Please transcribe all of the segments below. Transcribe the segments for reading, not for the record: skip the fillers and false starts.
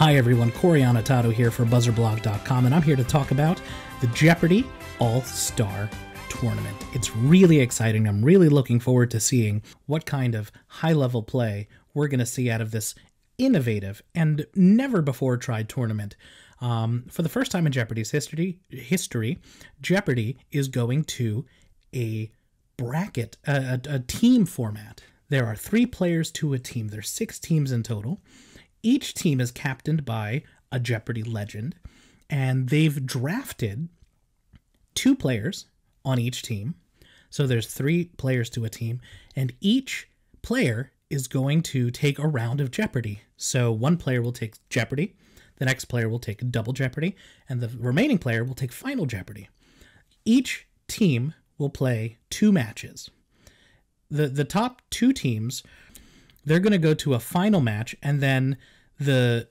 Hi everyone, Cory Anotado here for BuzzerBlog.com, and I'm here to talk about the Jeopardy All-Star Tournament. It's really exciting. I'm really looking forward to seeing what kind of high-level play we're going to see out of this innovative and never-before-tried tournament. For the first time in Jeopardy's history, Jeopardy is going to a bracket, a team format. There are 3 players to a team. There's 6 teams in total. Each team is captained by a Jeopardy legend, and they've drafted 2 players on each team. So there's 3 players to a team, and each player is going to take a round of Jeopardy. So one player will take Jeopardy, the next player will take Double Jeopardy, and the remaining player will take Final Jeopardy. Each team will play 2 matches. The top 2 teams, they're going to go to a final match, and then the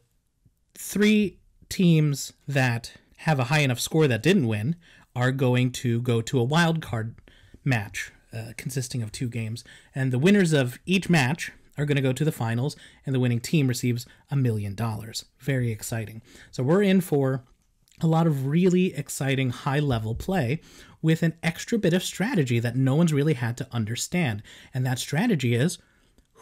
3 teams that have a high enough score that didn't win are going to go to a wild card match consisting of 2 games. And the winners of each match are going to go to the finals, and the winning team receives $1 million. Very exciting. So we're in for a lot of really exciting high-level play with an extra bit of strategy that no one's really had to understand. And that strategy is,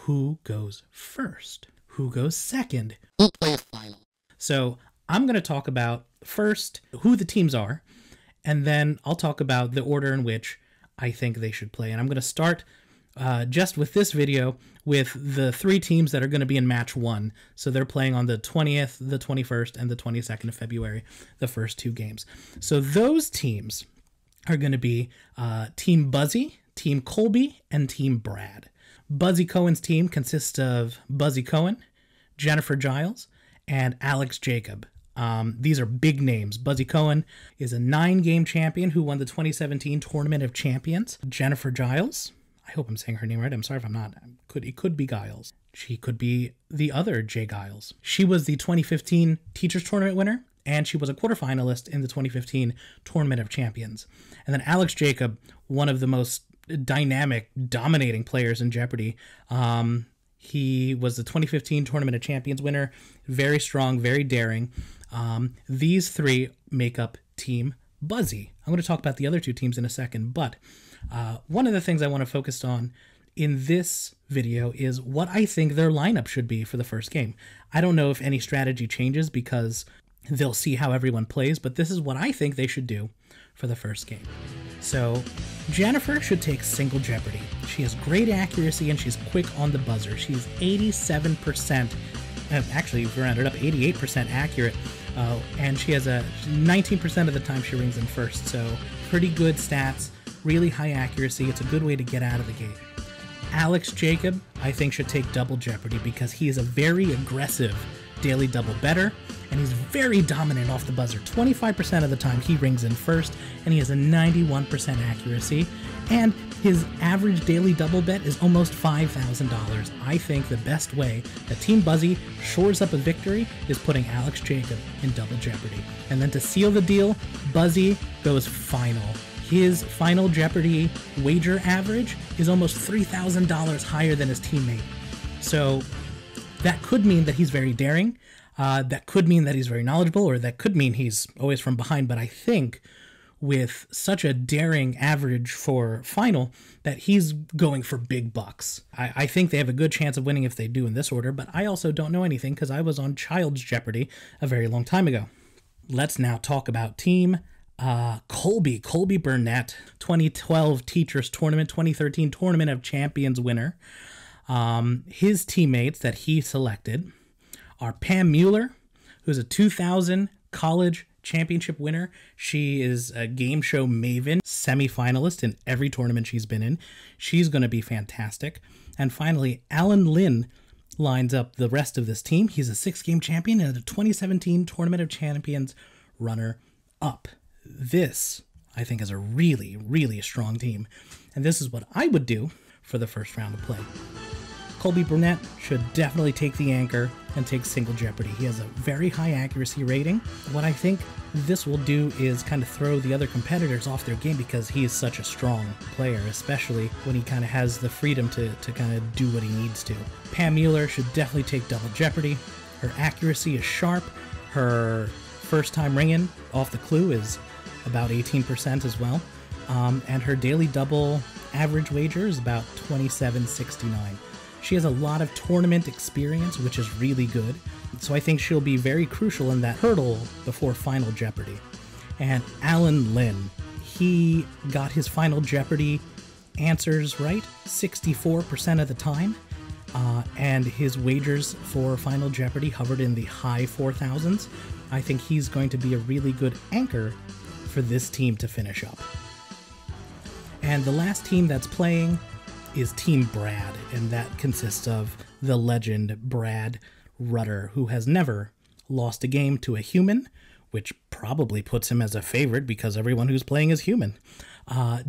who goes first? Who goes second? Who plays final? So I'm going to talk about first who the teams are, and then I'll talk about the order in which I think they should play. And I'm going to start just with this video with the 3 teams that are going to be in match 1. So they're playing on the 20th, the 21st, and the 22nd of February, the first 2 games. So those teams are going to be Team Buzzy, Team Colby, and Team Brad. Buzzy Cohen's team consists of Buzzy Cohen, Jennifer Giles, and Alex Jacob. These are big names. Buzzy Cohen is a 9-game champion who won the 2017 Tournament of Champions. Jennifer Giles, I hope I'm saying her name right. I'm sorry if I'm not. It could be Giles. She could be the other Jay Giles. She was the 2015 Teachers Tournament winner, and she was a quarterfinalist in the 2015 Tournament of Champions. And then Alex Jacob, one of the most dynamic, dominating players in Jeopardy. He was the 2015 Tournament of Champions winner. Very strong, very daring. These 3 make up Team Buzzy. I'm going to talk about the other 2 teams in a second, but one of the things I want to focus on in this video is what I think their lineup should be for the first game. I don't know if any strategy changes because they'll see how everyone plays, but this is what I think they should do for the first game. So Jennifer should take Single Jeopardy. She has great accuracy and she's quick on the buzzer. She's 87%, actually if we round it up, 88% accurate, and she has a 19% of the time she rings in first. So pretty good stats, really high accuracy. It's a good way to get out of the gate. Alex Jacob, I think, should take Double Jeopardy because he is a very aggressive daily double better, and he's very dominant off the buzzer. 25% of the time he rings in first, and he has a 91% accuracy, and his average daily double bet is almost $5,000. I think the best way that Team Buzzy shores up a victory is putting Alex Jacob in Double Jeopardy. And then to seal the deal, Buzzy goes final. His Final Jeopardy wager average is almost $3,000 higher than his teammate. So that could mean that he's very daring, that could mean that he's very knowledgeable, or that could mean he's always from behind. But I think with such a daring average for final that he's going for big bucks. I think they have a good chance of winning if they do in this order, but I also don't know anything because I was on Child's Jeopardy a very long time ago. Let's now talk about Team Colby Burnett, 2012 Teachers Tournament, 2013 Tournament of Champions winner. His teammates that he selected are Pam Mueller, who's a 2000 college championship winner. She is a game show maven, semi-finalist in every tournament she's been in. She's going to be fantastic. And finally, Alan Lynn lines up the rest of this team. He's a 6-game champion and a 2017 Tournament of Champions runner-up. This, I think, is a really, really strong team. And this is what I would do for the first round of play. Colby Burnett should definitely take the anchor and take Single Jeopardy. He has a very high accuracy rating. What I think this will do is kind of throw the other competitors off their game because he is such a strong player, especially when he kind of has the freedom to kind of do what he needs to. Pam Mueller should definitely take Double Jeopardy. Her accuracy is sharp. Her first time ringing off the clue is about 18% as well. And her daily double average wager is about 27.69. She has a lot of tournament experience, which is really good. So I think she'll be very crucial in that hurdle before Final Jeopardy. And Alan Lynn, he got his Final Jeopardy answers right 64% of the time. And his wagers for Final Jeopardy hovered in the high 4,000s. I think he's going to be a really good anchor for this team to finish up. And the last team that's playing is Team Brad, and that consists of the legend Brad Rutter, who has never lost a game to a human, which probably puts him as a favorite because everyone who's playing is human.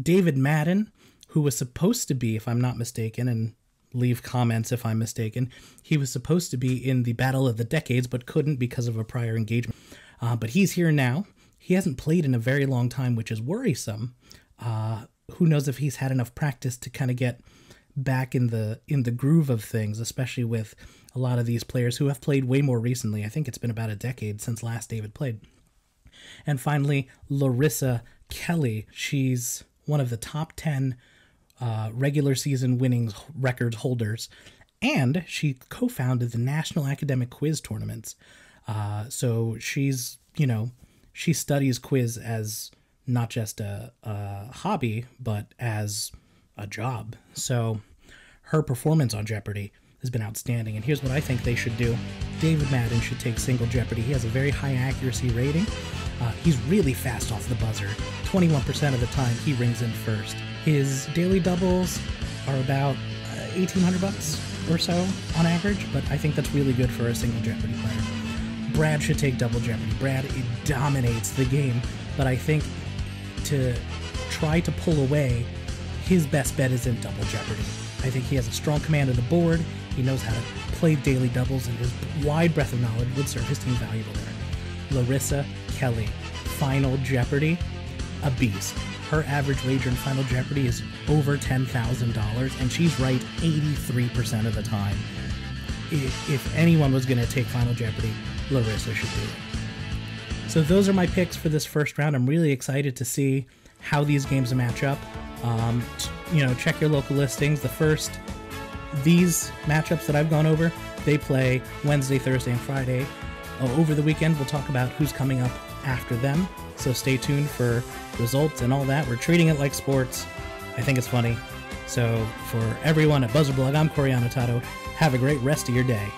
David Madden, who was supposed to be, if I'm not mistaken, and leave comments if I'm mistaken, he was supposed to be in the Battle of the Decades but couldn't because of a prior engagement. But he's here now. He hasn't played in a very long time, which is worrisome. Who knows if he's had enough practice to kind of get back in the groove of things, especially with a lot of these players who have played way more recently. I think it's been about a decade since last David played. And finally, Larissa Kelly. She's one of the top 10 regular season winnings records holders, and she co-founded the National Academic Quiz Tournaments. So she's, she studies quiz as not just a hobby, but as a job. So her performance on Jeopardy has been outstanding, and here's what I think they should do. David Madden should take single Jeopardy. He has a very high accuracy rating. He's really fast off the buzzer. 21% of the time he rings in first. His daily doubles are about $1,800 or so on average, but I think that's really good for a single Jeopardy player. Brad should take double Jeopardy. Brad, it dominates the game, but I think to try to pull away, his best bet is in double Jeopardy. I think he has a strong command of the board. He knows how to play daily doubles, and his wide breadth of knowledge would serve his team valuable there. Larissa Kelly, Final Jeopardy, a beast. Her average wager in Final Jeopardy is over $10,000, and she's right 83% of the time. If anyone was going to take Final Jeopardy, Larissa should do it. So those are my picks for this first round. I'm really excited to see how these games match up. Check your local listings. These matchups that I've gone over, they play Wednesday, Thursday, and Friday. Over the weekend, we'll talk about who's coming up after them. So stay tuned for results and all that. We're treating it like sports. I think it's funny. So for everyone at Buzzerblog, I'm Cory Anotado. Have a great rest of your day.